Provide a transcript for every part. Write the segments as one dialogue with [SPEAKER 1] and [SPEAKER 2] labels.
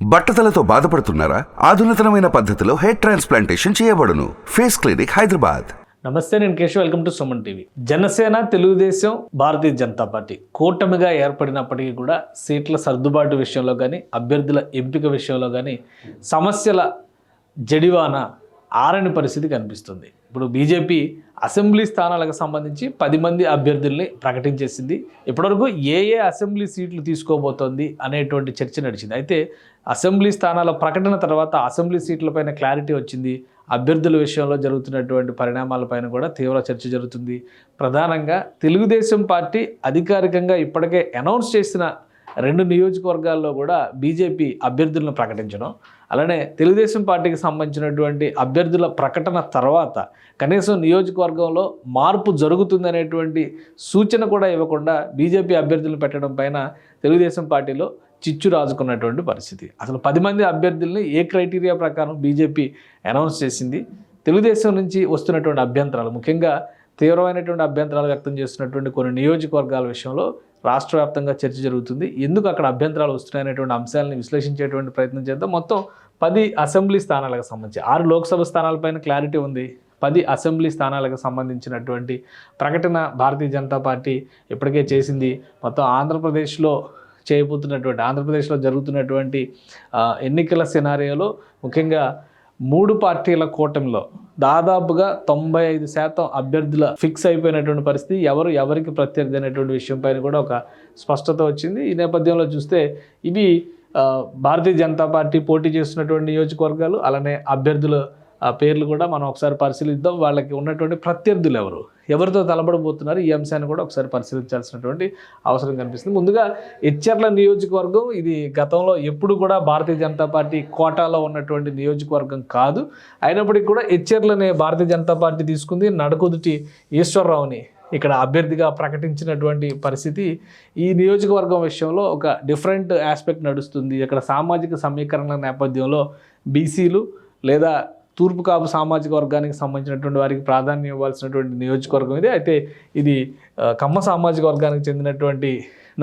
[SPEAKER 1] బట్టతలతో బాధపడుతున్నారా? ఆధునితనమైన పద్ధతిలో hair transplantation చేయబడును. Face clinic, Hyderabad.
[SPEAKER 2] నమస్తే, నేను Keshav. Welcome to Suman TV. Janasena, Telugu Desam, Bharatiya Janata party కూటమిగా ఏర్పడినప్పటికీ కూడా సీట్ల సర్దుబాటు విషయంలో కానీ, అభ్యర్థుల ఎంపిక విషయంలో కానీ సమస్యల జడివాన ఆరని పరిస్థితి కనిపిస్తుంది. ఇప్పుడు బీజేపీ అసెంబ్లీ స్థానాలకు సంబంధించి 10 మంది అభ్యర్థుల్ని ప్రకటించేసింది. ఇప్పటివరకు ఏ అసెంబ్లీ సీట్లు తీసుకోబోతోంది అనేటువంటి చర్చ నడిచింది. అయితే అసెంబ్లీ స్థానాల ప్రకటన తర్వాత అసెంబ్లీ సీట్లపైన క్లారిటీ వచ్చింది. అభ్యర్థుల విషయంలో జరుగుతున్నటువంటి పరిణామాలపైన కూడా తీవ్ర చర్చ జరుగుతుంది. ప్రధానంగా తెలుగుదేశం పార్టీ అధికారికంగా ఇప్పటికే అనౌన్స్ చేసిన 2 నియోజకవర్గాల్లో కూడా బీజేపీ అభ్యర్థులను ప్రకటించడం, అలానే తెలుగుదేశం పార్టీకి సంబంధించినటువంటి అభ్యర్థుల ప్రకటన తర్వాత కనీసం నియోజకవర్గంలో మార్పు జరుగుతుందనేటువంటి సూచన కూడా ఇవ్వకుండా బీజేపీ అభ్యర్థులను పెట్టడం పైన తెలుగుదేశం పార్టీలో చిచ్చు రాజుకున్నటువంటి పరిస్థితి. అసలు 10 మంది అభ్యర్థుల్ని ఏ క్రైటీరియా ప్రకారం బీజేపీ అనౌన్స్ చేసింది? తెలుగుదేశం నుంచి వస్తున్నటువంటి అభ్యంతరాలు, ముఖ్యంగా తీవ్రమైనటువంటి అభ్యంతరాలు వ్యక్తం చేస్తున్నటువంటి కొన్ని నియోజకవర్గాల విషయంలో రాష్ట్ర వ్యాప్తంగా చర్చ జరుగుతుంది. ఎందుకు అక్కడ అభ్యంతరాలు వస్తున్నాయనేటువంటి అంశాలను విశ్లేషించేటువంటి ప్రయత్నం చేద్దాం. మొత్తం 10 అసెంబ్లీ స్థానాలకు సంబంధించి 6 లోక్సభ స్థానాలపైన క్లారిటీ ఉంది. 10 అసెంబ్లీ స్థానాలకు సంబంధించినటువంటి ప్రకటన భారతీయ జనతా పార్టీ ఇప్పటికే చేసింది. మొత్తం ఆంధ్రప్రదేశ్లో జరుగుతున్నటువంటి ఎన్నికల సినారియోలో ముఖ్యంగా 3 పార్టీల కూటమిలో దాదాపుగా 95% అభ్యర్థుల ఫిక్స్ అయిపోయినటువంటి పరిస్థితి. ఎవరికి ప్రత్యర్థి అనేటువంటి విషయం పైన కూడా ఒక స్పష్టత వచ్చింది. ఈ నేపథ్యంలో చూస్తే ఇవి భారతీయ జనతా పార్టీ పోటీ చేస్తున్నటువంటి నియోజకవర్గాలు, అలానే అభ్యర్థుల పేర్లు కూడా మనం ఒకసారి పరిశీలిద్దాం. వాళ్ళకి ఉన్నటువంటి ప్రత్యర్థులు ఎవరితో తలబడబోతున్నారు, ఈ అంశాన్ని కూడా ఒకసారి పరిశీలించాల్సినటువంటి అవసరం కనిపిస్తుంది. ముందుగా ఎచ్చెర్ల నియోజకవర్గం, ఇది గతంలో ఎప్పుడు కూడా భారతీయ జనతా పార్టీ కోటాలో ఉన్నటువంటి నియోజకవర్గం కాదు. అయినప్పటికీ కూడా ఎచ్చెర్లనే భారతీయ జనతా పార్టీ తీసుకుంది. నడకుదుటి ఈశ్వరరావుని ఇక్కడ అభ్యర్థిగా ప్రకటించినటువంటి పరిస్థితి. ఈ నియోజకవర్గం విషయంలో ఒక డిఫరెంట్ ఆస్పెక్ట్ నడుస్తుంది. ఇక్కడ సామాజిక సమీకరణ నేపథ్యంలో బీసీలు లేదా తూర్పు కాపు సామాజిక వర్గానికి సంబంధించినటువంటి వారికి ప్రాధాన్యం ఇవ్వాల్సినటువంటి నియోజకవర్గం ఇది. అయితే ఇది కమ్మ సామాజిక వర్గానికి చెందినటువంటి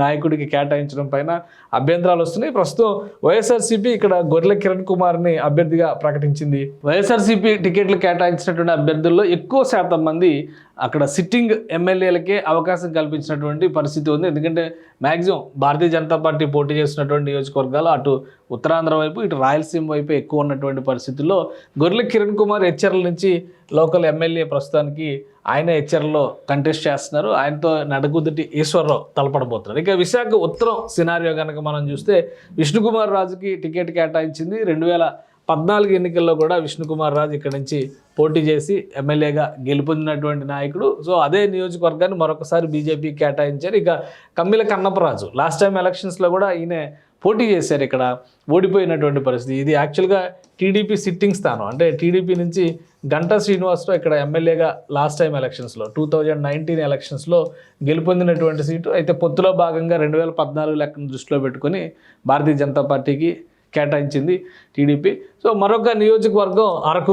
[SPEAKER 2] నాయకుడికి కేటాయించడం పైన అభ్యంతరాలు వస్తున్నాయి. ప్రస్తుతం వైఎస్ఆర్సీపీ ఇక్కడ గొర్రెల కిరణ్ కుమార్ని అభ్యర్థిగా ప్రకటించింది. వైఎస్ఆర్సీపీ టికెట్లు కేటాయించినటువంటి అభ్యర్థుల్లో ఎక్కువ శాతం మంది అక్కడ సిట్టింగ్ ఎమ్మెల్యేలకే అవకాశం కల్పించినటువంటి పరిస్థితి ఉంది. ఎందుకంటే మ్యాక్సిమం భారతీయ జనతా పార్టీ పోటీ చేస్తున్నటువంటి నియోజకవర్గాలు అటు ఉత్తరాంధ్ర వైపు, ఇటు రాయలసీమ వైపు ఎక్కువ ఉన్నటువంటి పరిస్థితుల్లో గొర్రెల కిరణ్ కుమార్ ఎచ్చెర్ల నుంచి లోకల్ ఎమ్మెల్యే, ప్రస్తుతానికి ఆయన ఎచ్చెర్లలో కంటెస్ట్ చేస్తున్నారు. ఆయనతో నడకుదుటి ఈశ్వరరావు తలపడబోతున్నారు. ఇక విశాఖ ఉత్తరం సినారియో కనుక మనం చూస్తే విష్ణుకుమార్ రాజుకి టికెట్ కేటాయించింది. 2014 ఎన్నికల్లో కూడా విష్ణుకుమార్ రాజు ఇక్కడ నుంచి పోటీ చేసి ఎమ్మెల్యేగా గెలుపొందినటువంటి నాయకుడు. సో అదే నియోజకవర్గాన్ని మరొకసారి బీజేపీ కేటాయించారు. ఇక కమ్మిల కన్నప్పరాజు లాస్ట్ టైం ఎలక్షన్స్లో కూడా ఈయన పోటీ చేశారు, ఇక్కడ ఓడిపోయినటువంటి పరిస్థితి. ఇది యాక్చువల్గా టీడీపీ సిట్టింగ్ స్థానం. అంటే టీడీపీ నుంచి గంటా శ్రీనివాసరావు ఇక్కడ ఎమ్మెల్యేగా లాస్ట్ టైం ఎలక్షన్స్లో 2019 ఎలక్షన్స్లో గెలుపొందినటువంటి సీటు. అయితే పొత్తులో భాగంగా 2014 లెక్కను దృష్టిలో పెట్టుకొని భారతీయ జనతా పార్టీకి కేటాయించింది టీడీపీ. సో మరొక నియోజకవర్గం అరకు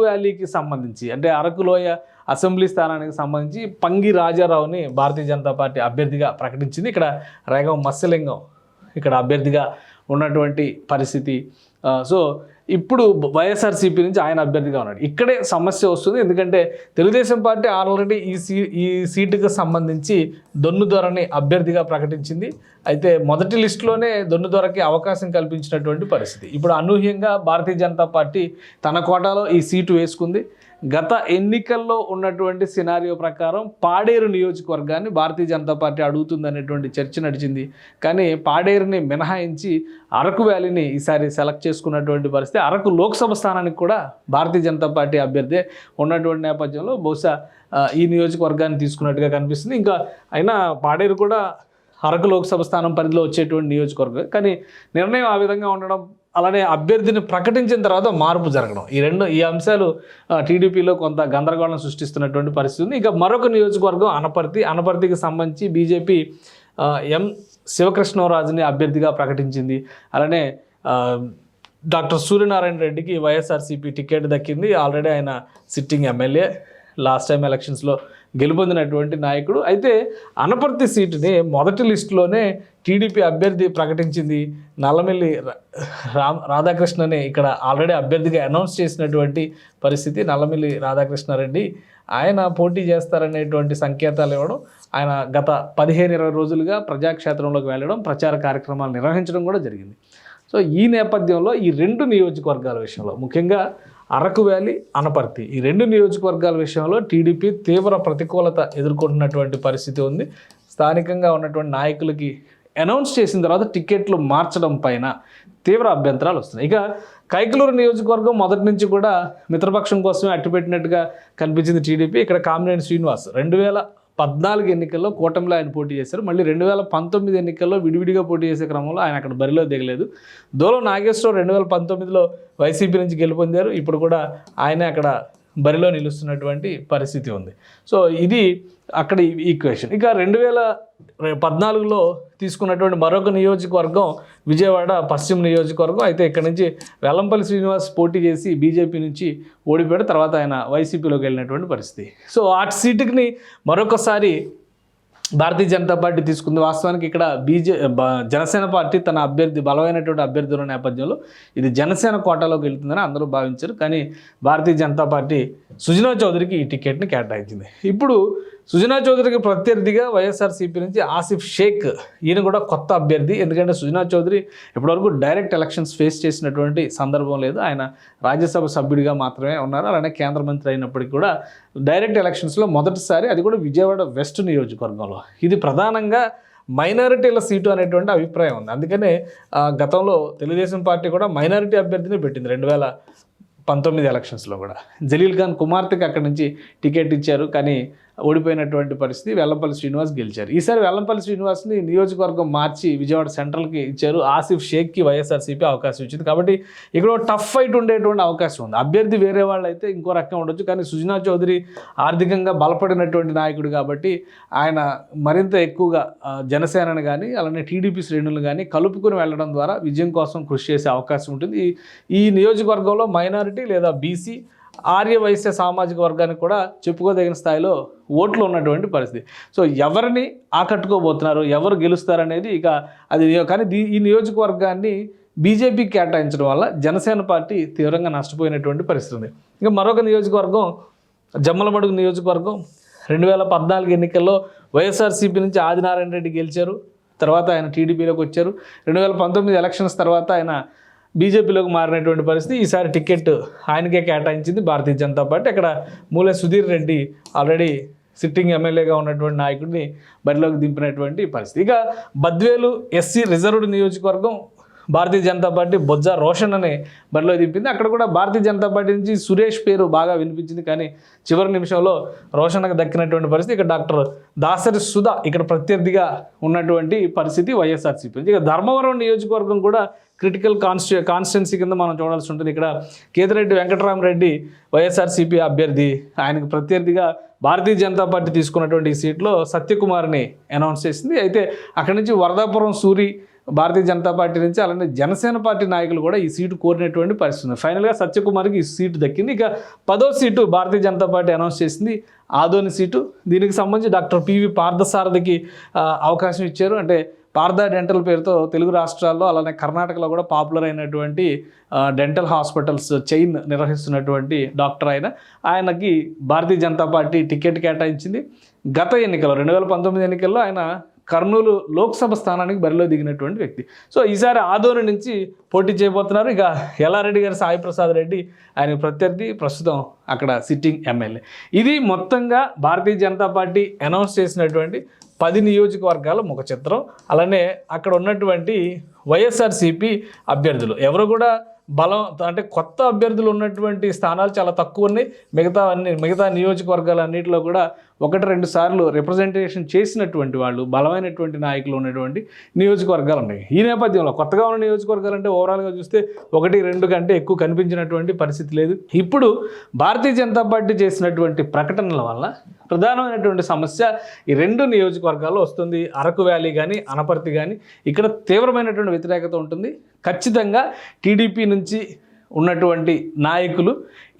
[SPEAKER 2] వ్యాలీకి సంబంధించి, అంటే అరకు లోయ అసెంబ్లీ స్థానానికి సంబంధించి పంగి రాజారావుని భారతీయ జనతా పార్టీ అభ్యర్థిగా ప్రకటించింది. ఇక్కడ రేగం మత్స్యలింగం ఇక్కడ అభ్యర్థిగా ఉన్నటువంటి పరిస్థితి. సో ఇప్పుడు వైఎస్ఆర్సీపీ నుంచి ఆయన అభ్యర్థిగా ఉన్నాడు. ఇక్కడే సమస్య వస్తుంది. ఎందుకంటే తెలుగుదేశం పార్టీ ఆల్రెడీ ఈ సీటుకు సంబంధించి దొన్నుదొరని అభ్యర్థిగా ప్రకటించింది. అయితే మొదటి లిస్టులోనే దొన్నుదొరకి అవకాశం కల్పించినటువంటి పరిస్థితి. ఇప్పుడు అనూహ్యంగా భారతీయ జనతా పార్టీ తన కోటాలో ఈ సీటు వేసుకుంది. గత ఎన్నికల్లో ఉన్నటువంటి సినారియో ప్రకారం పాడేరు నియోజకవర్గాన్ని భారతీయ జనతా పార్టీ అడుగుతుందనేటువంటి చర్చ నడిచింది. కానీ పాడేరుని మినహాయించి అరకు వ్యాలీని ఈసారి సెలెక్ట్ చేసుకున్నటువంటి పరిస్థితి. అరకు లోక్సభ స్థానానికి కూడా భారతీయ జనతా పార్టీ అభ్యర్థి ఉన్నటువంటి నేపథ్యంలో బహుశా ఈ నియోజకవర్గాన్ని తీసుకున్నట్టుగా కనిపిస్తుంది. ఇంకా అయినా పాడేరు కూడా అరకు లోక్సభ స్థానం పరిధిలో వచ్చేటువంటి నియోజకవర్గం. కానీ నిర్ణయం ఆ విధంగా ఉండడం, అలానే అభ్యర్థిని ప్రకటించిన తర్వాత మార్పు జరగడం, ఈ అంశాలు టీడీపీలో కొంత గందరగోళం సృష్టిస్తున్నటువంటి పరిస్థితి ఉంది. ఇక మరొక నియోజకవర్గం అనపర్తికి సంబంధించి బీజేపీ ఎం శివకృష్ణరాజుని అభ్యర్థిగా ప్రకటించింది. అలానే డాక్టర్ సూర్యనారాయణ రెడ్డికి వైఎస్ఆర్సీపీ టికెట్ దక్కింది. ఆల్రెడీ ఆయన సిట్టింగ్ ఎమ్మెల్యే, లాస్ట్ టైం ఎలక్షన్స్లో గెలుపొందినటువంటి నాయకుడు. అయితే అనపర్తి సీటుని మొదటి లిస్టులోనే టీడీపీ అభ్యర్థి ప్రకటించింది నల్లమిల్లి రాధాకృష్ణని ఇక్కడ ఆల్రెడీ అభ్యర్థిగా అనౌన్స్ చేసినటువంటి పరిస్థితి. నల్లమిల్లి రాధాకృష్ణారెడ్డి ఆయన పోటీ చేస్తారనేటువంటి సంకేతాలు ఇవ్వడం, ఆయన గత 15-20 రోజులుగా ప్రజాక్షేత్రంలోకి వెళ్ళడం, ప్రచార కార్యక్రమాలు నిర్వహించడం కూడా జరిగింది. సో ఈ నేపథ్యంలో ఈ 2 నియోజకవర్గాల విషయంలో, ముఖ్యంగా అరకు వ్యాలీ, అనపర్తి, ఈ 2 నియోజకవర్గాల విషయంలో టీడీపీ తీవ్ర ప్రతికూలత ఎదుర్కొంటున్నటువంటి పరిస్థితి ఉంది. స్థానికంగా ఉన్నటువంటి నాయకులకి అనౌన్స్ చేసిన తర్వాత టికెట్లు మార్చడం పైన తీవ్ర అభ్యంతరాలు వస్తున్నాయి. ఇక కైకలూరు నియోజకవర్గం మొదటి నుంచి కూడా మిత్రపక్షం కోసమే అట్టుపెట్టినట్టుగా కనిపించింది టీడీపీ. ఇక్కడ కామినేని శ్రీనివాస్ 2014 ఎన్నికల్లో కూటమిలో ఆయన పోటీ చేశారు. మళ్ళీ 2019 ఎన్నికల్లో విడివిడిగా పోటీ చేసే క్రమంలో ఆయన అక్కడ బరిలో దిగలేదు. దోలో నాగేశ్వరరావు 2019లో వైసీపీ నుంచి గెలుపొందారు. ఇప్పుడు కూడా ఆయనే అక్కడ బరిలో నిలుస్తున్నటువంటి పరిస్థితి ఉంది. సో ఇది అక్కడ ఈక్వేషన్. ఇక 2014లో తీసుకున్నటువంటి మరొక నియోజకవర్గం విజయవాడ పశ్చిమ నియోజకవర్గం. అయితే ఇక్కడ నుంచి వెల్లంపల్లి శ్రీనివాస్ పోటీ చేసి బీజేపీ నుంచి ఓడిపోయాడు. తర్వాత ఆయన వైసీపీలోకి వెళ్ళినటువంటి పరిస్థితి. సో ఆ సీటుకి మరొకసారి భారతీయ జనతా పార్టీ తీసుకుంది. వాస్తవానికి ఇక్కడ జనసేన పార్టీ తన అభ్యర్థి, బలమైనటువంటి అభ్యర్థుల నేపథ్యంలో ఇది జనసేన కోటాలోకి వెళ్తుందని అందరూ భావించారు. కానీ భారతీయ జనతా పార్టీ సుజనా చౌదరికి ఈ టికెట్ని కేటాయించింది. ఇప్పుడు సుజనా చౌదరికి ప్రత్యర్థిగా వైఎస్ఆర్సీపీ నుంచి ఆసిఫ్ షేక్, ఈయన కూడా కొత్త అభ్యర్థి. ఎందుకంటే సుజనా చౌదరి ఇప్పటివరకు డైరెక్ట్ ఎలక్షన్స్ ఫేస్ చేసినటువంటి సందర్భం లేదు. ఆయన రాజ్యసభ సభ్యుడిగా మాత్రమే ఉన్నారు. అలానే కేంద్ర మంత్రి అయినప్పటికీ కూడా డైరెక్ట్ ఎలక్షన్స్లో మొదటిసారి, అది కూడా విజయవాడ వెస్ట్ నియోజకవర్గంలో. ఇది ప్రధానంగా మైనారిటీల సీటు అనేటువంటి అభిప్రాయం ఉంది. అందుకనే గతంలో తెలుగుదేశం పార్టీ కూడా మైనారిటీ అభ్యర్థిని పెట్టింది 2019 ఎలక్షన్స్లో కూడా. జలీల్ ఖాన్ కుమార్తెకి అక్కడి నుంచి టికెట్ ఇచ్చారు, కానీ ఓడిపోయినటువంటి పరిస్థితి. వెల్లంపల్లి శ్రీనివాస్ గెలిచారు. ఈసారి వెల్లంపల్లి శ్రీనివాస్ని నియోజకవర్గం మార్చి విజయవాడ సెంట్రల్కి ఇచ్చారు. ఆసిఫ్ షేక్కి వైఎస్ఆర్సీపీ అవకాశం ఇచ్చింది. కాబట్టి ఇక్కడ టఫ్ ఫైట్ ఉండేటువంటి అవకాశం ఉంది. అభ్యర్థి వేరే వాళ్ళు అయితే ఇంకో రకంగా ఉండొచ్చు, కానీ సుజనా చౌదరి ఆర్థికంగా బలపడినటువంటి నాయకుడు కాబట్టి ఆయన మరింత ఎక్కువగా జనసేనను కానీ అలానే టీడీపీ శ్రేణులు కానీ కలుపుకుని వెళ్ళడం ద్వారా విజయం కోసం కృషి చేసే అవకాశం ఉంటుంది. ఈ నియోజకవర్గంలో మైనారిటీ లేదా బీసీ, ఆర్య వైశ్య సామాజిక వర్గానికి కూడా చెప్పుకోదగిన స్థాయిలో ఓట్లు ఉన్నటువంటి పరిస్థితి. సో ఎవరిని ఆకట్టుకోబోతున్నారు, ఎవరు గెలుస్తారనేది ఇక అది. కానీ ఈ నియోజకవర్గాన్ని బీజేపీకి కేటాయించడం వల్ల జనసేన పార్టీ తీవ్రంగా నష్టపోయినటువంటి పరిస్థితి ఉంది. ఇంకా మరొక నియోజకవర్గం జమ్మలమడుగు నియోజకవర్గం. 2014 ఎన్నికల్లో వైఎస్ఆర్సీపీ నుంచి ఆదినారాయణ రెడ్డి గెలిచారు. తర్వాత ఆయన టీడీపీలోకి వచ్చారు. 2019 ఎలక్షన్స్ తర్వాత ఆయన బీజేపీలోకి మారినటువంటి పరిస్థితి. ఈసారి టికెట్ ఆయనకే కేటాయించింది భారతీయ జనతా పార్టీ. అక్కడ మూలే సుధీర్ రెడ్డి ఆల్రెడీ సిట్టింగ్ ఎమ్మెల్యేగా ఉన్నటువంటి నాయకుడిని బరిలోకి దింపినటువంటి పరిస్థితి. ఇక బద్వేలు ఎస్సీ రిజర్వ్డ్ నియోజకవర్గం భారతీయ జనతా పార్టీ బొజ్జా రోషన్ అనే బరిలో దింపింది. అక్కడ కూడా భారతీయ జనతా పార్టీ నుంచి సురేష్ పేరు బాగా వినిపించింది, కానీ చివరి నిమిషంలో రోషన్కి దక్కినటువంటి పరిస్థితి. ఇక డాక్టర్ దాసరి సుధా ఇక్కడ ప్రత్యర్థిగా ఉన్నటువంటి పరిస్థితి వైఎస్ఆర్సీపీ. ఇక ధర్మవరం నియోజకవర్గం కూడా క్రిటికల్ కాన్స్టిట్యున్సీ కింద మనం చూడాల్సి ఉంటుంది. ఇక్కడ కేతిరెడ్డి వెంకటరామరెడ్డి వైఎస్ఆర్సీపీ అభ్యర్థి, ఆయనకు ప్రత్యర్థిగా భారతీయ జనతా పార్టీ తీసుకున్నటువంటి ఈ సీట్లో సత్యకుమార్ని అనౌన్స్ చేసింది. అయితే అక్కడి నుంచి వరదాపురం సూరి భారతీయ జనతా పార్టీ నుంచి, అలానే జనసేన పార్టీ నాయకులు కూడా ఈ సీటు కోరినటువంటి పరిస్థితి. ఫైనల్గా సత్యకుమార్కి ఈ సీటు దక్కింది. ఇక 10వ seat Bharatiya Janata party announce చేసింది, ఆదోని సీటు. దీనికి సంబంధించి డాక్టర్ పివి పార్థసారథికి అవకాశం ఇచ్చారు. అంటే పార్థ డెంటల్ పేరుతో తెలుగు రాష్ట్రాల్లో అలానే కర్ణాటకలో కూడా పాపులర్ అయినటువంటి డెంటల్ హాస్పిటల్స్ చైన్ నిర్వహిస్తున్నటువంటి డాక్టర్ ఆయనకి భారతీయ జనతా పార్టీ టికెట్ కేటాయించింది. గత ఎన్నికల్లో 2019 ఎన్నికల్లో ఆయన కర్నూలు లోక్సభ స్థానానికి బరిలో దిగినటువంటి వ్యక్తి. సో ఈసారి ఆదోని నుంచి పోటీ చేయబోతున్నారు. ఇక ఎల్లారెడ్డి గారు సాయి ప్రసాద్ రెడ్డి ఆయన ప్రత్యర్థి, ప్రస్తుతం అక్కడ సిట్టింగ్ ఎమ్మెల్యే. ఇది మొత్తంగా భారతీయ జనతా పార్టీ అనౌన్స్ చేసినటువంటి 10 నియోజకవర్గాల ముఖ చిత్రం. అలానే అక్కడ ఉన్నటువంటి వైఎస్ఆర్సీపీ అభ్యర్థులు ఎవరు కూడా బలం, అంటే కొత్త అభ్యర్థులు ఉన్నటువంటి స్థానాలు చాలా తక్కువ ఉన్నాయి. మిగతా నియోజకవర్గాలన్నింటిలో కూడా 1-2 సార్లు రిప్రజెంటేషన్ చేసినటువంటి వాళ్ళు, బలమైనటువంటి నాయకులు ఉన్నటువంటి నియోజకవర్గాలు ఉన్నాయి. ఈ నేపథ్యంలో కొత్తగా ఉన్న నియోజకవర్గాలు అంటే ఓవరాల్గా చూస్తే 1-2 కంటే ఎక్కువ కనిపించినటువంటి పరిస్థితి లేదు. ఇప్పుడు భారతీయ జనతా పార్టీ చేసినటువంటి ప్రకటనల వల్ల ప్రధానమైనటువంటి సమస్య ఈ 2 నియోజకవర్గాల్లో వస్తుంది. అరకు వ్యాలీ కానీ అనపర్తి కానీ ఇక్కడ తీవ్రమైనటువంటి వ్యతిరేకత ఉంటుంది. ఖచ్చితంగా టీడీపీ నుంచి ఉన్నటువంటి నాయకులు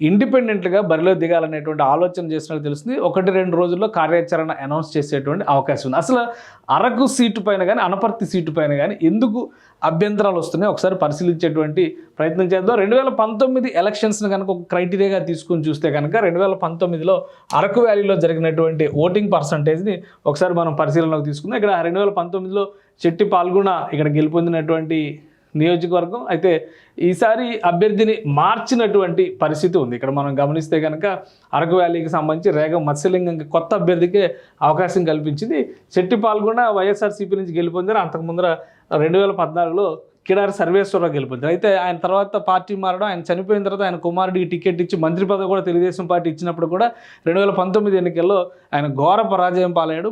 [SPEAKER 2] ఇండిపెండెంట్గా బరిలో దిగాలనేటువంటి ఆలోచన చేసినట్టు తెలుస్తుంది. 1-2 రోజుల్లో కార్యాచరణ అనౌన్స్ చేసేటువంటి అవకాశం ఉంది. అసలు అరకు సీటు పైన కానీ అనపర్తి సీటు పైన కానీ ఎందుకు అభ్యంతరాలు వస్తున్నాయి ఒకసారి పరిశీలించేటువంటి ప్రయత్నం చేద్దాం. 2019 ఎలక్షన్స్ని కనుక ఒక క్రైటీరియాగా తీసుకొని చూస్తే కనుక 2019లో అరకు వ్యాలీలో జరిగినటువంటి ఓటింగ్ పర్సంటేజ్ని ఒకసారి మనం పరిశీలనలోకి తీసుకుందాం. ఇక్కడ 2019లో చెట్టి పాల్గొన ఇక్కడ గెలుపొందినటువంటి నియోజకవర్గం. అయితే ఈసారి అభ్యర్థిని మార్చినటువంటి పరిస్థితి ఉంది. ఇక్కడ మనం గమనిస్తే కనుక అరకు వ్యాలీకి సంబంధించి రేగం మత్స్యలింగంకి కొత్త అభ్యర్థికే అవకాశం కల్పించింది. చెట్టి పాల్గొన వైఎస్ఆర్సీపీ నుంచి గెలుపొందారు. అంతకుముందర 2014లో కిడారి సర్వేశ్వరరావు గెలుపొందారు. అయితే ఆయన తర్వాత పార్టీ మారడం, ఆయన చనిపోయిన తర్వాత ఆయన కుమారుడికి టికెట్ ఇచ్చి మంత్రి పదవి కూడా తెలుగుదేశం పార్టీ ఇచ్చినప్పుడు కూడా 2019 ఎన్నికల్లో ఆయన ఘోర పరాజయం పాలయ్యాడు.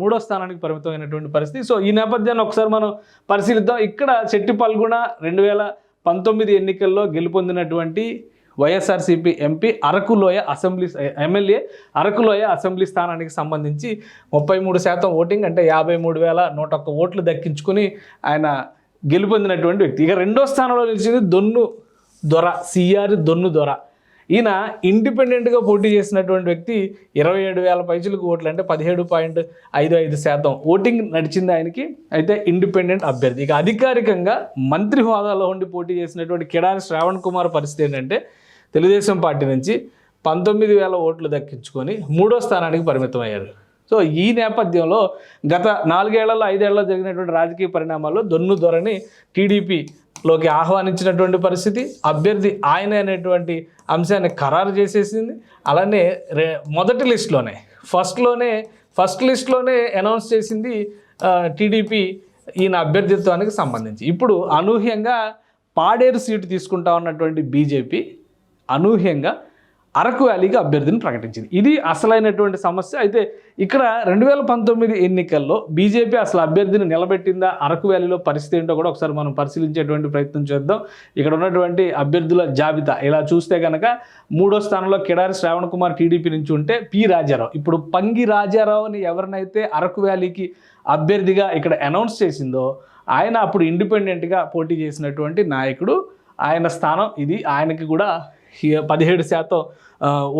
[SPEAKER 2] మూడో స్థానానికి పరిమితమైనటువంటి పరిస్థితి. సో ఈ నేపథ్యాన్ని ఒకసారి మనం పరిశీలిద్దాం. ఇక్కడ చెట్టి పాల్గొన 2019 ఎన్నికల్లో గెలుపొందినటువంటి వైఎస్ఆర్సీపీ ఎంపీ అరకులోయ అసెంబ్లీ ఎమ్మెల్యే అరకులోయ అసెంబ్లీ స్థానానికి సంబంధించి 33% ఓటింగ్ అంటే 53,101 ఓట్లు దక్కించుకుని ఆయన గెలుపొందినటువంటి వ్యక్తి. ఇక రెండో స్థానంలో నిలిచింది దొన్ను దొర, సిఆర్ దొన్ను దొర. ఈయన ఇండిపెండెంట్గా పోటీ చేసినటువంటి వ్యక్తి 27,000 పైచులకు ఓట్లు అంటే 17.55% ఓటింగ్ నడిచింది ఆయనకి. అయితే ఇండిపెండెంట్ అభ్యర్థి. ఇక అధికారికంగా మంత్రి హోదాలో ఉండి పోటీ చేసినటువంటి కిడారి శ్రావణ్ కుమార్ పరిస్థితి ఏంటంటే తెలుగుదేశం పార్టీ నుంచి 19,000 ఓట్లు దక్కించుకొని మూడో స్థానానికి పరిమితం అయ్యారు. సో ఈ నేపథ్యంలో గత 4 ఏళ్లలో 5 ఏళ్లలో జరిగినటువంటి రాజకీయ పరిణామాల్లో దొన్ను దొరని టీడీపీలోకి ఆహ్వానించినటువంటి పరిస్థితి, అభ్యర్థి ఆయన అనేటువంటి అంశాన్ని ఖరారు చేసేసింది. అలానే మొదటి లిస్టులోనే ఫస్ట్ లిస్టులోనే అనౌన్స్ చేసింది టీడీపీ ఈయన అభ్యర్థిత్వానికి సంబంధించి. ఇప్పుడు అనూహ్యంగా పాడేరు సీటు తీసుకుంటా ఉన్నటువంటి బీజేపీ అనూహ్యంగా అరకు వ్యాలీకి అభ్యర్థిని ప్రకటించింది. ఇది అసలైనటువంటి సమస్య. అయితే ఇక్కడ 2019 ఎన్నికల్లో బీజేపీ అసలు అభ్యర్థిని నిలబెట్టిందా, అరకు వ్యాలీలో పరిస్థితి ఏంటో కూడా ఒకసారి మనం పరిశీలించేటువంటి ప్రయత్నం చేద్దాం. ఇక్కడ ఉన్నటువంటి అభ్యర్థుల జాబితా ఇలా చూస్తే కనుక మూడో స్థానంలో కిడారి శ్రావణ్ కుమార్ టీడీపీ నుంచి ఉంటే పి రాజారావు, ఇప్పుడు పంగి రాజారావుని ఎవరినైతే అరకు వ్యాలీకి అభ్యర్థిగా ఇక్కడ అనౌన్స్ చేసిందో ఆయన అప్పుడు ఇండిపెండెంట్గా పోటీ చేసినటువంటి నాయకుడు. ఆయన స్థానం ఇది. ఆయనకి కూడా 17%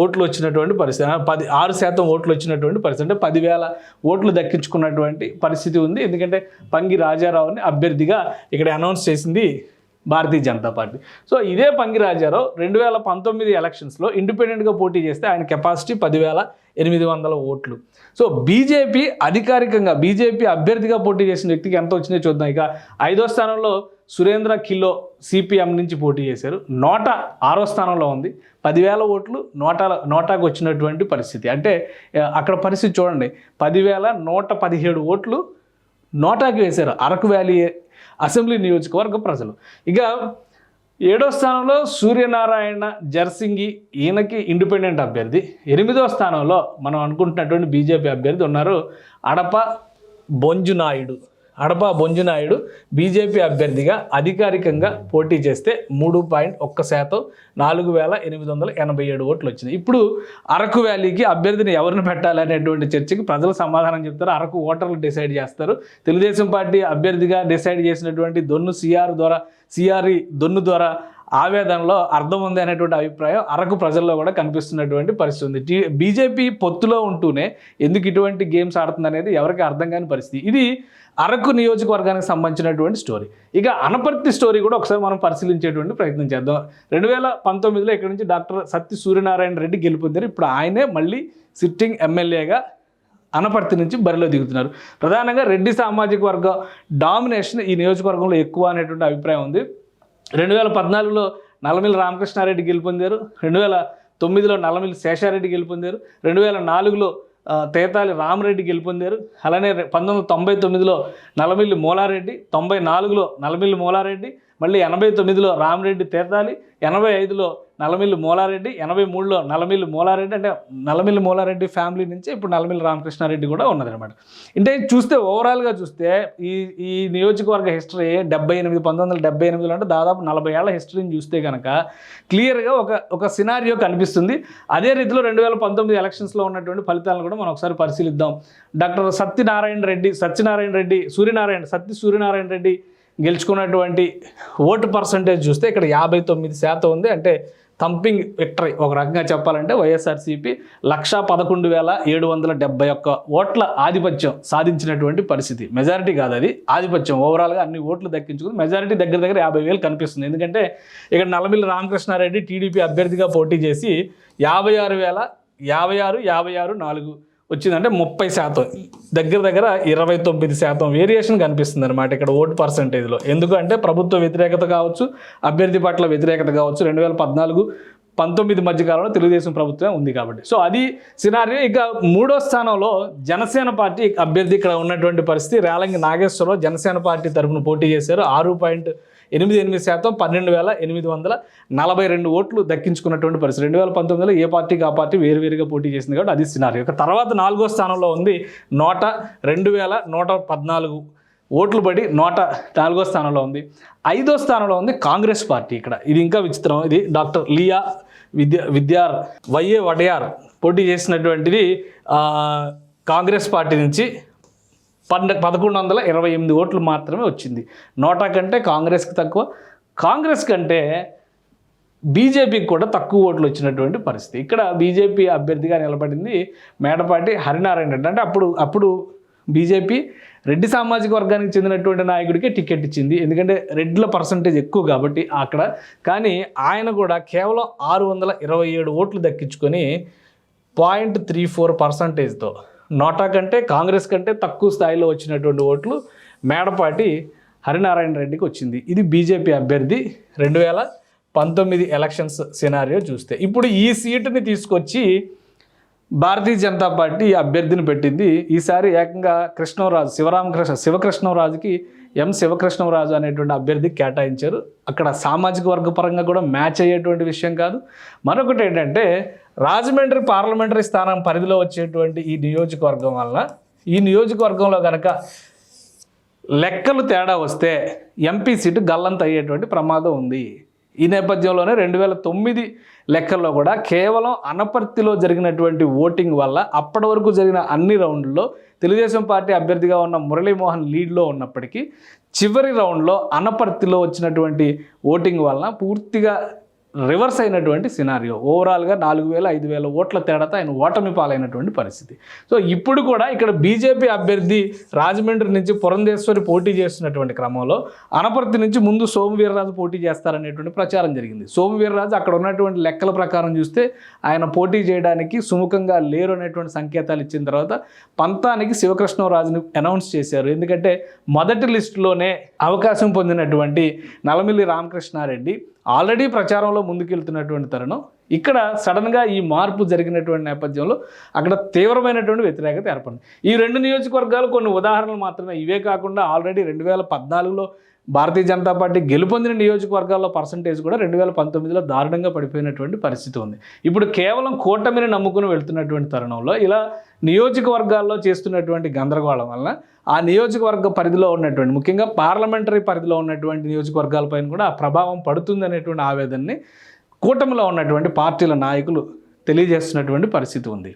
[SPEAKER 2] ఓట్లు వచ్చినటువంటి పరిస్థితి, 6% ఓట్లు వచ్చినటువంటి పరిస్థితి, అంటే 10,000 ఓట్లు దక్కించుకున్నటువంటి పరిస్థితి ఉంది. ఎందుకంటే పంగి రాజారావుని అభ్యర్థిగా ఇక్కడ అనౌన్స్ చేసింది భారతీయ జనతా పార్టీ. సో ఇదే పంగి రాజారావు 2019 ఎలక్షన్స్లో ఇండిపెండెంట్గా పోటీ చేస్తే ఆయన కెపాసిటీ 10,800 ఓట్లు. సో బీజేపీ అధికారికంగా బీజేపీ అభ్యర్థిగా పోటీ చేసిన వ్యక్తికి ఎంత వచ్చిందో చూద్దాం. ఇక 5వ స్థానంలో సురేంద్ర కిలో సిపిఎం నుంచి పోటీ చేశారు. నోటా 6వ స్థానంలో ఉంది. 10,000 ఓట్లు నోటాకు వచ్చినటువంటి పరిస్థితి. అంటే అక్కడ పరిస్థితి చూడండి, 10,117 ఓట్లు నోటాకి వేశారు అరకు వ్యాలీ అసెంబ్లీ నియోజకవర్గ ప్రజలు. ఇక 7వ స్థానంలో సూర్యనారాయణ జర్సింగి, ఈయనకి ఇండిపెండెంట్ అభ్యర్థి. 8వ స్థానంలో మనం అనుకుంటున్నటువంటి బీజేపీ అభ్యర్థి ఉన్నారు అడప బొంజునాయుడు బీజేపీ అభ్యర్థిగా అధికారికంగా పోటీ చేస్తే 3.1% 4,887 ఓట్లు వచ్చినాయి. ఇప్పుడు అరకు వ్యాలీకి అభ్యర్థిని ఎవరిని పెట్టాలి అనేటువంటి చర్చకి ప్రజలు సమాధానం చెప్తారు, అరకు ఓటర్లు డిసైడ్ చేస్తారు. తెలుగుదేశం పార్టీ అభ్యర్థిగా డిసైడ్ చేసినటువంటి దొన్ను ద్వారా ఆవేదనలో అర్థం ఉంది అనేటువంటి అభిప్రాయం అరకు ప్రజల్లో కూడా కనిపిస్తున్నటువంటి పరిస్థితి ఉంది. బీజేపీ పొత్తులో ఉంటూనే ఎందుకు ఇటువంటి గేమ్స్ ఆడుతుంది అనేది ఎవరికి అర్థం కాని పరిస్థితి. ఇది అరకు నియోజకవర్గానికి సంబంధించినటువంటి స్టోరీ. ఇక అనపర్తి స్టోరీ కూడా ఒకసారి మనం పరిశీలించేటువంటి ప్రయత్నం చేద్దాం. 2019లో ఇక్కడ నుంచి డాక్టర్ సత్తి సూర్యనారాయణ రెడ్డి గెలుపొందారు. ఇప్పుడు ఆయనే మళ్ళీ సిట్టింగ్ ఎమ్మెల్యేగా అనపర్తి నుంచి బరిలో దిగుతున్నారు. ప్రధానంగా రెడ్డి సామాజిక వర్గం డామినేషన్ ఈ నియోజకవర్గంలో ఎక్కువ అనేటువంటి అభిప్రాయం ఉంది. 2014లో నల్లమిల్లి రామకృష్ణారెడ్డి గెలుపొందారు. 2009లో నల్లమిల్లి శేషారెడ్డి గెలుపొందారు. 2004లో తేతాలి రామరెడ్డి గెలుపొందారు. అలానే 1999లో నల్లమిల్లి మూలారెడ్డి, 94లో నల్లమిల్లి మూలారెడ్డి, మళ్ళీ 89లో రామరెడ్డి తేతాలి, 85లో నల్లమిల్లి మూలారెడ్డి, 83లో నల్లమిల్లి మూలారెడ్డి. అంటే నల్లమిల్లి మూలారెడ్డి ఫ్యామిలీ నుంచి ఇప్పుడు నల్లమిల్లి రామకృష్ణారెడ్డి కూడా ఉన్నదనమాట. అంటే చూస్తే ఓవరాల్గా చూస్తే ఈ నియోజకవర్గ హిస్టరీ 1978 అంటే దాదాపు 40 ఏళ్ల హిస్టరీని చూస్తే కనుక క్లియర్గా ఒక సినారియో కనిపిస్తుంది. అదే రీతిలో 2019 ఎలక్షన్స్లో ఉన్నటువంటి ఫలితాలను కూడా మనం ఒకసారి పరిశీలిద్దాం. డాక్టర్ సత్తి సూర్యనారాయణ రెడ్డి గెలుచుకున్నటువంటి ఓటు పర్సంటేజ్ చూస్తే ఇక్కడ 59% ఉంది. అంటే థంపింగ్ విక్టరీ ఒక రకంగా చెప్పాలంటే వైఎస్ఆర్సీపీ 111,771 ఓట్ల ఆధిపత్యం సాధించినటువంటి పరిస్థితి. మెజారిటీ కాదు, అది ఆధిపత్యం. ఓవరాల్గా అన్ని ఓట్లు దక్కించుకుంది. మెజారిటీ దగ్గర 50,000 కనిపిస్తుంది. ఎందుకంటే ఇక్కడ నల్లమిల్లి రామకృష్ణారెడ్డి టీడీపీ అభ్యర్థిగా పోటీ చేసి 56,056 వచ్చిందంటే 30%, దగ్గర 29% వేరియేషన్ కనిపిస్తుంది అనమాట ఇక్కడ ఓటు పర్సంటేజ్లో. ఎందుకంటే ప్రభుత్వ వ్యతిరేకత కావచ్చు, అభ్యర్థి పట్ల వ్యతిరేకత కావచ్చు, 2014-19 మధ్య కాలంలో తెలుగుదేశం ప్రభుత్వం ఉంది కాబట్టి. సో అది సినారియో. ఇక మూడో స్థానంలో జనసేన పార్టీ అభ్యర్థి ఇక్కడ ఉన్నటువంటి పరిస్థితి. రేలంగి నాగేశ్వరరావు జనసేన పార్టీ తరఫున పోటీ చేశారు. 6.88%, 12,842 ఓట్లు దక్కించుకున్నటువంటి పరిస్థితి. 2019లో ఏ పార్టీకి ఆ పార్టీ వేరువేరుగా పోటీ చేసింది కాబట్టి అది సినారియో. ఇక తర్వాత 4వ స్థానంలో ఉంది 2,114 ఓట్లు పడి 104వ స్థానంలో ఉంది. 5వ స్థానంలో ఉంది కాంగ్రెస్ పార్టీ. ఇక్కడ ఇది ఇంకా విచిత్రం. ఇది డాక్టర్ లియా విద్యార్ వైఏ వడయార్ పోటీ చేసినటువంటిది కాంగ్రెస్ పార్టీ నుంచి 1,128 ఓట్లు మాత్రమే వచ్చింది. నోటా కంటే కాంగ్రెస్కి తక్కువ, కాంగ్రెస్ కంటే బీజేపీకి కూడా తక్కువ ఓట్లు వచ్చినటువంటి పరిస్థితి. ఇక్కడ బీజేపీ అభ్యర్థిగా నిలబడింది మేడపాటి హరినారాయణ రెడ్డి. అంటే అప్పుడు బీజేపీ రెడ్డి సామాజిక వర్గానికి చెందినటువంటి నాయకుడికే టికెట్ ఇచ్చింది, ఎందుకంటే రెడ్ల పర్సంటేజ్ ఎక్కువ కాబట్టి అక్కడ. కానీ ఆయన కూడా కేవలం 627 ఓట్లు దక్కించుకొని 0.34%తో నోటా కంటే కాంగ్రెస్ కంటే తక్కువ స్థాయిలో వచ్చినటువంటి ఓట్లు మేడపాటి హరినారాయణ రెడ్డికి వచ్చింది. ఇది బీజేపీ అభ్యర్థి 2019 ఎలక్షన్స్ సినారియో చూస్తే. ఇప్పుడు ఈ సీటుని తీసుకొచ్చి భారతీయ జనతా పార్టీ అభ్యర్థిని పెట్టింది. ఈసారి ఏకంగా శివకృష్ణరాజుకి శివకృష్ణరాజు అనేటువంటి అభ్యర్థికి కేటాయించారు. అక్కడ సామాజిక వర్గ పరంగా కూడా మ్యాచ్ అయ్యేటువంటి విషయం కాదు. మరొకటి ఏంటంటే రాజమండ్రి పార్లమెంటరీ స్థానం పరిధిలో వచ్చేటువంటి ఈ నియోజకవర్గం వల్ల ఈ నియోజకవర్గంలో కనుక లెక్కలు తేడా వస్తే ఎంపీ సీటు గల్లంత అయ్యేటువంటి ప్రమాదం ఉంది. ఈ నేపథ్యంలోనే 2009 లెక్కల్లో కూడా కేవలం అనపర్తిలో జరిగినటువంటి ఓటింగ్ వల్ల అప్పటి వరకు జరిగిన అన్ని రౌండ్లలో తెలుగుదేశం పార్టీ అభ్యర్థిగా ఉన్న మురళీమోహన్ లీడ్లో ఉన్నప్పటికీ చివరి రౌండ్లో అనపర్తిలో వచ్చినటువంటి ఓటింగ్ వలన పూర్తిగా రివర్స్ అయినటువంటి సినారియో. ఓవరాల్గా 4,000-5,000 ఓట్ల తేడాతో ఆయన ఓటమి పాలైనటువంటి పరిస్థితి. సో ఇప్పుడు కూడా ఇక్కడ బీజేపీ అభ్యర్థి రాజమండ్రి నుంచి పురంధేశ్వరి పోటీ చేస్తున్నటువంటి క్రమంలో అనపర్తి నుంచి ముందు సోమువీర్రాజు పోటీ చేస్తారనేటువంటి ప్రచారం జరిగింది. సోమువీర్రాజు అక్కడ ఉన్నటువంటి లెక్కల ప్రకారం చూస్తే ఆయన పోటీ చేయడానికి సుముఖంగా లేరు అనేటువంటి సంకేతాలు ఇచ్చిన తర్వాత పంతానికి శివకృష్ణరాజుని అనౌన్స్ చేశారు. ఎందుకంటే మొదటి లిస్టులోనే అవకాశం పొందినటువంటి నల్లమిల్లి రామకృష్ణారెడ్డి ఆల్రెడీ ప్రచారంలో ముందుకెళ్తున్నటువంటి తరుణం ఇక్కడ సడన్గా ఈ మార్పు జరిగినటువంటి నేపథ్యంలో అక్కడ తీవ్రమైనటువంటి వ్యతిరేకత ఏర్పడింది. ఈ 2 నియోజకవర్గాలు కొన్ని ఉదాహరణలు మాత్రమే. ఇవే కాకుండా ఆల్రెడీ 2014లో భారతీయ జనతా పార్టీ గెలుపొందిన నియోజకవర్గాల్లో పర్సంటేజ్ కూడా 2019లో దారుణంగా పడిపోయినటువంటి పరిస్థితి ఉంది. ఇప్పుడు కేవలం కూటమిని నమ్ముకుని వెళ్తున్నటువంటి తరుణంలో ఇలా నియోజకవర్గాల్లో చేస్తున్నటువంటి గందరగోళం వలన ఆ నియోజకవర్గ పరిధిలో ఉన్నటువంటి ముఖ్యంగా పార్లమెంటరీ పరిధిలో ఉన్నటువంటి నియోజకవర్గాలపైన కూడా ఆ ప్రభావం పడుతుంది అనేటువంటి ఆవేదనని కూటమిలో ఉన్నటువంటి పార్టీల నాయకులు తెలియజేస్తున్నటువంటి పరిస్థితి ఉంది.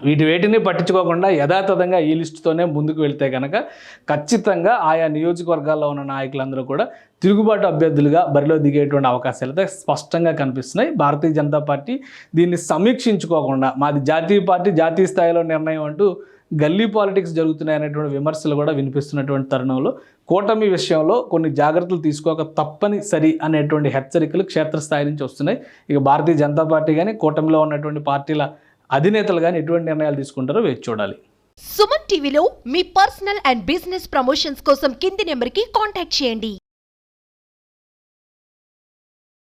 [SPEAKER 2] వేటిని పట్టించుకోకుండా యథాతథంగా ఈ లిస్టుతోనే ముందుకు వెళ్తే కనుక ఖచ్చితంగా ఆయా నియోజకవర్గాల్లో ఉన్న నాయకులందరూ కూడా తిరుగుబాటు అభ్యర్థులుగా బరిలో దిగేటువంటి అవకాశాలు అయితే స్పష్టంగా కనిపిస్తున్నాయి. భారతీయ జనతా పార్టీ దీన్ని సమీక్షించుకోకుండా మాది జాతీయ పార్టీ, జాతీయ స్థాయిలో నిర్ణయం అంటూ గల్లీ పాలిటిక్స్ జరుగుతున్నాయనేటువంటి విమర్శలు కూడా వినిపిస్తున్నటువంటి తరుణంలో కూటమి విషయంలో కొన్ని జాగ్రత్తలు తీసుకోక తప్పనిసరి అనేటువంటి హెచ్చరికలు క్షేత్రస్థాయి నుంచి వస్తున్నాయి. ఇక భారతీయ జనతా పార్టీ కానీ కూటమిలో ఉన్నటువంటి పార్టీల అధినేతలు కానీ ఎటువంటి నిర్ణయాలు తీసుకుంటారో వేచి చూడాలి.
[SPEAKER 3] సుమన్ టీవీలో మీ పర్సనల్ అండ్ బిజినెస్ ప్రమోషన్స్ కోసం కింది నెంబర్కి కాంటాక్ట్ చేయండి.